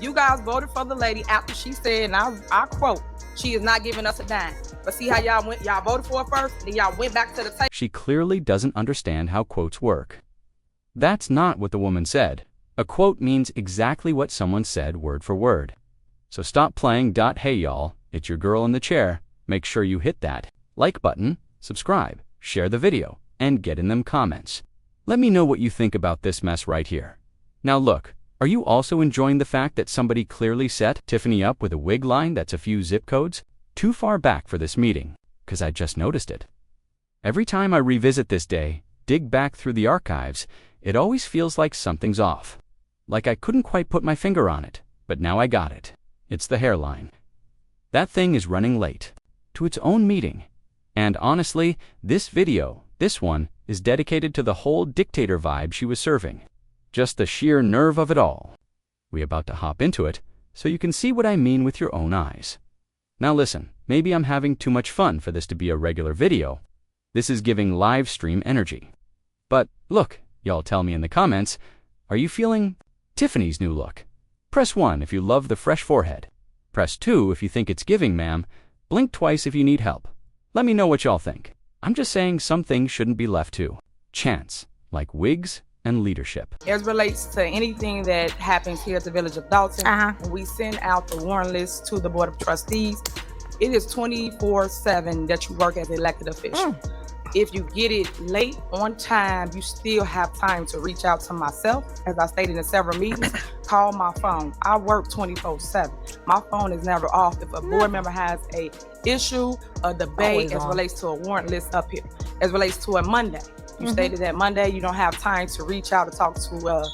You guys voted for the lady after she said, and I quote, she is not giving us a dime. But see how y'all voted for her first, then y'all went back to the table. She clearly doesn't understand how quotes work. That's not what the woman said. A quote means exactly what someone said word for word. So stop playing "Hey y'all, it's your girl in the chair." Make sure you hit that like button, subscribe, share the video, and get in them comments. Let me know what you think about this mess right here. Now look, are you also enjoying the fact that somebody clearly set Tiffany up with a wig line that's a few zip codes too far back for this meeting? Because I just noticed it. Every time I revisit this day, dig back through the archives, it always feels like something's off. Like I couldn't quite put my finger on it, but now I got it. It's the hairline. That thing is running late to its own meeting. And honestly, this one, is dedicated to the whole dictator vibe she was serving. Just the sheer nerve of it all. We're about to hop into it, so you can see what I mean with your own eyes. Now listen, maybe I'm having too much fun for this to be a regular video. This is giving live stream energy. But look, y'all tell me in the comments, are you feeling Tiffany's new look? Press 1 if you love the fresh forehead. Press 2 if you think it's giving, ma'am. Blink twice if you need help. Let me know what y'all think. I'm just saying some things shouldn't be left to chance, like wigs and leadership. As relates to anything that happens here at the Village of Dalton, when we send out the warrant list to the Board of Trustees, it is 24/7 that you work as an elected official. If you get it late on time, you still have time to reach out to myself. As I stated in several meetings, call my phone. I work 24/7. My phone is never off. If a board member has a issue, a debate as relates to a warrant list up here, as relates to a Monday, you stated that Monday you don't have time to reach out to talk to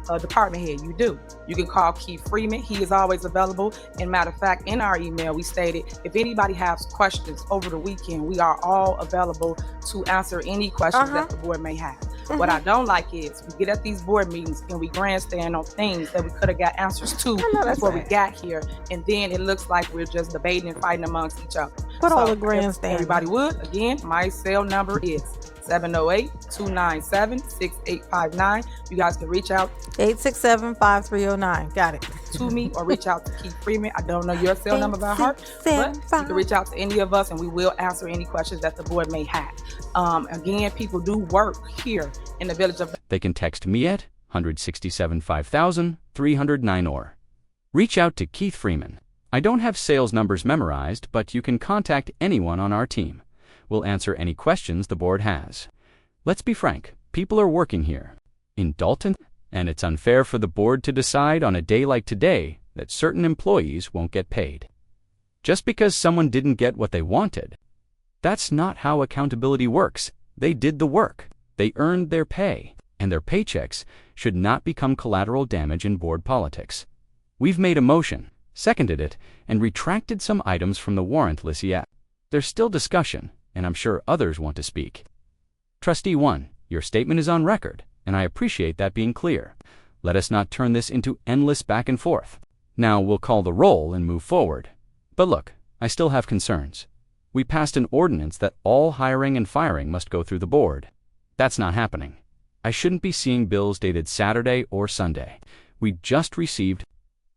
a department head. You do. You can call Keith Freeman. He is always available. And matter of fact, in our email, we stated if anybody has questions over the weekend, we are all available to answer any questions that the board may have. What I don't like is we get at these board meetings and we grandstand on things that we could have got answers to before we got here. And then it looks like we're just debating and fighting amongst each other. Put all the grandstand. Everybody would. Again, my cell number is 708-297-6859. You guys can reach out 867-5309. Got it. to me or reach out to Keith Freeman. I don't know your cell number by heart, but you can reach out to any of us and we will answer any questions that the board may have. Again, people do work here in the Village of... They can text me at 167-5000-309 or reach out to Keith Freeman. I don't have sales numbers memorized, but you can contact anyone on our team. We'll answer any questions the board has. Let's be frank, people are working here in Dalton, and it's unfair for the board to decide on a day like today that certain employees won't get paid. Just because someone didn't get what they wanted. That's not how accountability works. They did the work. They earned their pay, and their paychecks should not become collateral damage in board politics. We've made a motion, seconded it, and retracted some items from the warrant list yet. There's still discussion, and I'm sure others want to speak. Trustee 1, your statement is on record, and I appreciate that being clear. Let us not turn this into endless back and forth. Now we'll call the roll and move forward. But look, I still have concerns. We passed an ordinance that all hiring and firing must go through the board. That's not happening. I shouldn't be seeing bills dated Saturday or Sunday. We just received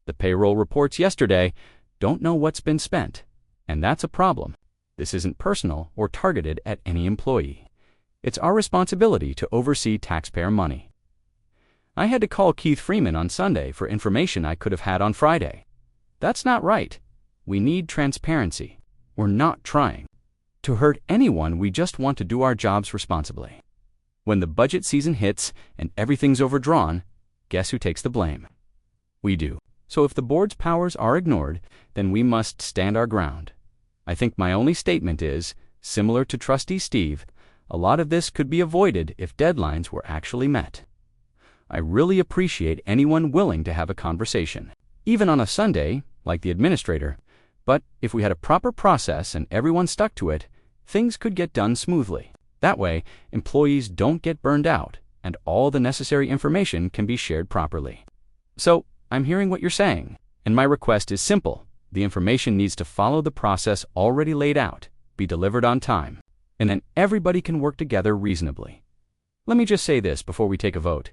the payroll reports yesterday, don't know what's been spent, and that's a problem. This isn't personal or targeted at any employee. It's our responsibility to oversee taxpayer money. I had to call Keith Freeman on Sunday for information I could have had on Friday. That's not right. We need transparency. We're not trying to hurt anyone. We just want to do our jobs responsibly. When the budget season hits and everything's overdrawn, guess who takes the blame? We do. So if the board's powers are ignored, then we must stand our ground. I think my only statement is, similar to Trustee Steve, a lot of this could be avoided if deadlines were actually met. I really appreciate anyone willing to have a conversation, even on a Sunday, like the administrator, but if we had a proper process and everyone stuck to it, things could get done smoothly. That way, employees don't get burned out, and all the necessary information can be shared properly. So, I'm hearing what you're saying, and my request is simple. The information needs to follow the process already laid out, be delivered on time, and then everybody can work together reasonably. Let me just say this before we take a vote.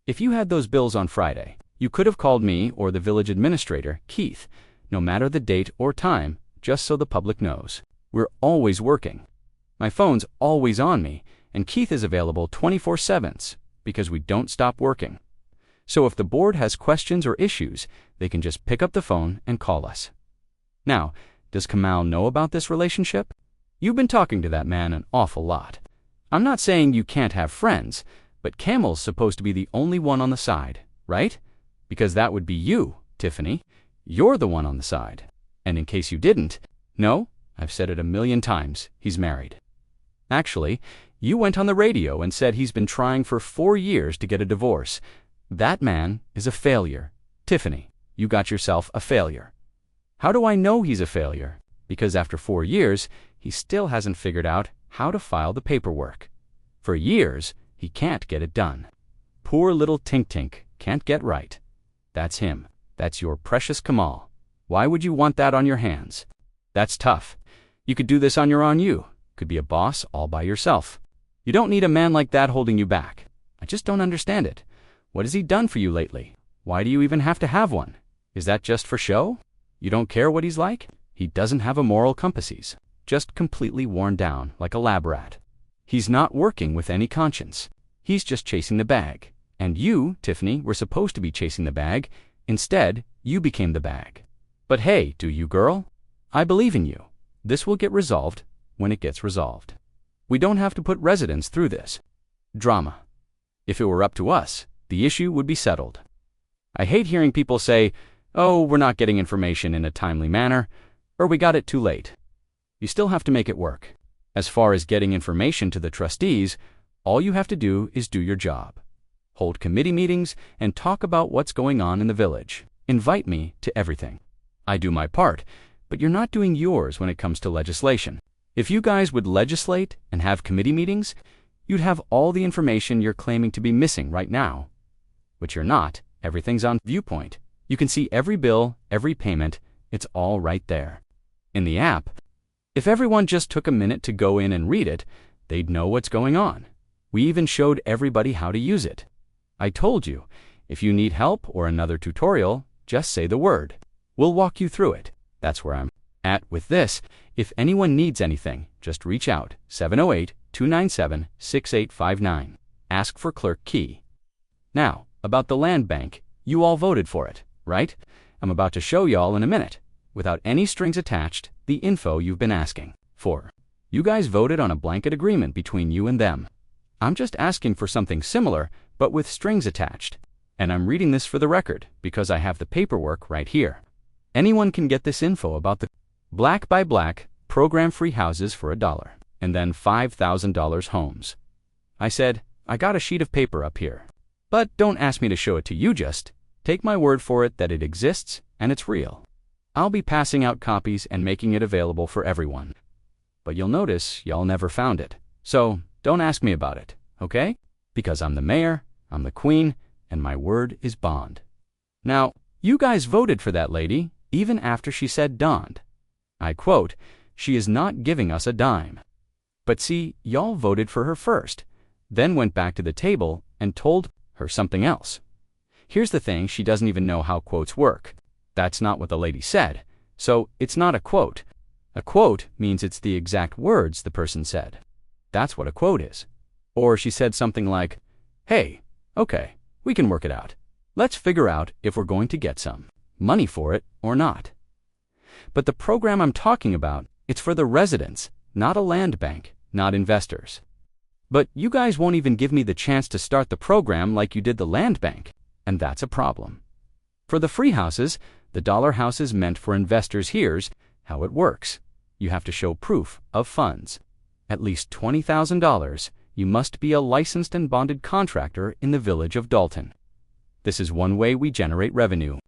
If you had those bills on Friday, You could have called me or the village administrator, Keith, no matter the date or time, just so the public knows. We're always working. My phone's always on me, and Keith is available 24/7 because we don't stop working. So if the board has questions or issues, they can just pick up the phone and call us. Now, does Kamal know about this relationship? You've been talking to that man an awful lot. I'm not saying you can't have friends, but Kamal's supposed to be the only one on the side, right? Because that would be you, Tiffany. You're the one on the side. And in case you didn't, no, I've said it 1,000,000 times, he's married. Actually, you went on the radio and said he's been trying for 4 years to get a divorce. That man is a failure. Tiffany, you got yourself a failure. How do I know he's a failure? Because after 4 years, he still hasn't figured out how to file the paperwork. For years, he can't get it done. Poor little Tink can't get right. That's him. That's your precious Kamal. Why would you want that on your hands? That's tough. You could do this on your own. You could be a boss all by yourself. You don't need a man like that holding you back. I just don't understand it. What has he done for you lately? Why do you even have to have one? Is that just for show? You don't care what he's like? He doesn't have a moral compass. He's just completely worn down like a lab rat. He's not working with any conscience. He's just chasing the bag. And you, Tiffany, were supposed to be chasing the bag. Instead, you became the bag. But hey, do you, girl? I believe in you. This will get resolved when it gets resolved. We don't have to put residents through this drama. If it were up to us, the issue would be settled. I hate hearing people say, oh, we're not getting information in a timely manner, or we got it too late. You still have to make it work. As far as getting information to the trustees, all you have to do is do your job. Hold committee meetings and talk about what's going on in the village. Invite me to everything. I do my part, but you're not doing yours when it comes to legislation. If you guys would legislate and have committee meetings, you'd have all the information you're claiming to be missing right now. Which you're not. Everything's on Viewpoint. You can see every bill, every payment. It's all right there. In the app, if everyone just took a minute to go in and read it, they'd know what's going on. We even showed everybody how to use it. I told you, if you need help or another tutorial, just say the word. We'll walk you through it. That's where I'm at with this. If anyone needs anything, just reach out. 708-297-6859. Ask for Clerk Key. Now, about the land bank, you all voted for it, right? I'm about to show y'all in a minute, without any strings attached, the info you've been asking for. You guys voted on a blanket agreement between you and them. I'm just asking for something similar, but with strings attached. And I'm reading this for the record, because I have the paperwork right here. Anyone can get this info about the Black by Black program-free houses for $1, and then $5,000 homes. I said, I got a sheet of paper up here. But don't ask me to show it to you, just take my word for it that it exists and it's real. I'll be passing out copies and making it available for everyone. But you'll notice y'all never found it. So don't ask me about it, okay? Because I'm the mayor, I'm the queen, and my word is bond. Now, you guys voted for that lady, even after she said donned. I quote, she is not giving us a dime. But see, y'all voted for her first, then went back to the table and told her something else. Here's the thing, she doesn't even know how quotes work. That's not what the lady said, so it's not a quote. A quote means it's the exact words the person said. That's what a quote is. Or she said something like, hey, okay, we can work it out. Let's figure out if we're going to get some money for it or not. But the program I'm talking about, it's for the residents, not a land bank, not investors. But you guys won't even give me the chance to start the program like you did the land bank, and that's a problem. For the free houses, the dollar house is meant for investors. Here's how it works. You have to show proof of funds. At least $20,000. You must be a licensed and bonded contractor in the village of Dalton. This is one way we generate revenue.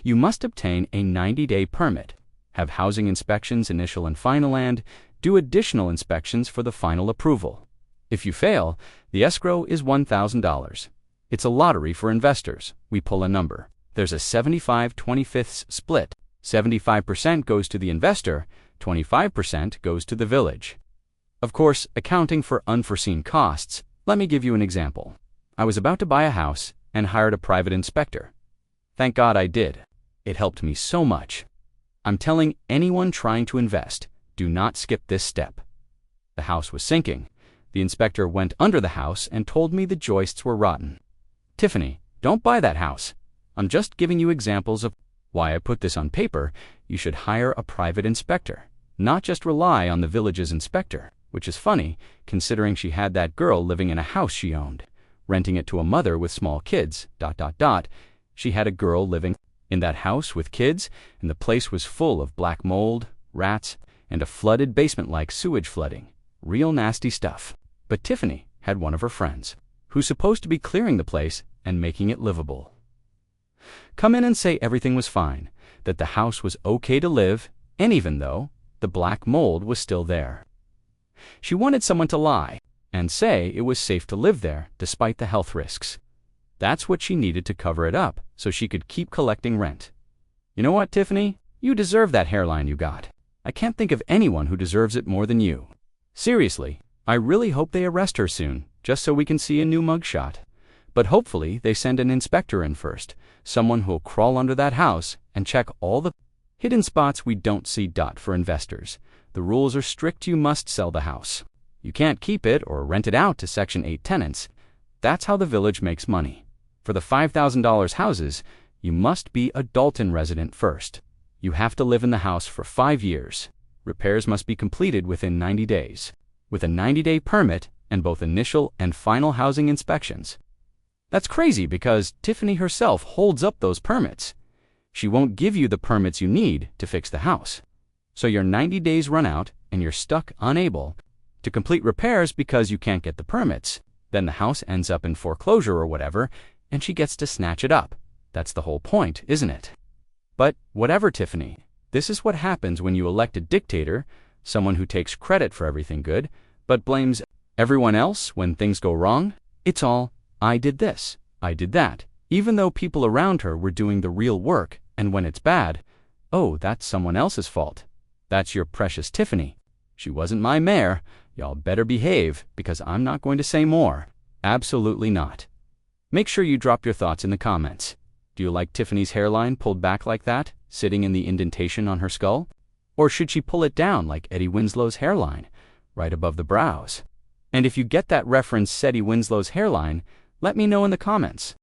You must obtain a 90-day permit, have housing inspections initial and final, and do additional inspections for the final approval. If you fail, the escrow is $1,000. It's a lottery for investors. We pull a number. There's a 75-25 split. 75% goes to the investor, 25% goes to the village. Of course, accounting for unforeseen costs. Let me give you an example. I was about to buy a house and hired a private inspector. Thank God I did. It helped me so much. I'm telling anyone trying to invest, do not skip this step. The house was sinking. The inspector went under the house and told me the joists were rotten. Tiffany, don't buy that house. I'm just giving you examples of why I put this on paper. You should hire a private inspector, not just rely on the village's inspector, which is funny considering she had that girl living in a house she owned, renting it to a mother with small kids, ... She had a girl living in that house with kids, and the place was full of black mold, rats, and a flooded basement like sewage flooding. Real nasty stuff. But Tiffany had one of her friends, who's supposed to be clearing the place and making it livable. Come in and say everything was fine, that the house was okay to live, and even though the black mold was still there. She wanted someone to lie and say it was safe to live there despite the health risks. That's what she needed to cover it up so she could keep collecting rent. You know what, Tiffany? You deserve that hairline you got. I can't think of anyone who deserves it more than you. Seriously, I really hope they arrest her soon, just so we can see a new mugshot. But hopefully they send an inspector in first, someone who'll crawl under that house and check all the hidden spots we don't see. For investors, the rules are strict. You must sell the house. You can't keep it or rent it out to Section 8 tenants. That's how the village makes money. For the $5,000 houses, you must be a Dalton resident first. You have to live in the house for 5 years. Repairs must be completed within 90 days, with a 90-day permit and both initial and final housing inspections. That's crazy because Tiffany herself holds up those permits. She won't give you the permits you need to fix the house. So your 90 days run out and you're stuck unable to complete repairs because you can't get the permits. Then the house ends up in foreclosure or whatever, and she gets to snatch it up. That's the whole point, isn't it? But whatever, Tiffany, this is what happens when you elect a dictator, someone who takes credit for everything good, but blames everyone else when things go wrong. It's all, I did this, I did that, even though people around her were doing the real work, and when it's bad, oh, that's someone else's fault. That's your precious Tiffany. She wasn't my mayor. Y'all better behave, because I'm not going to say more. Absolutely not. Make sure you drop your thoughts in the comments. Do you like Tiffany's hairline pulled back like that, sitting in the indentation on her skull? Or should she pull it down like Eddie Winslow's hairline, right above the brows? And if you get that reference, Eddie Winslow's hairline, let me know in the comments.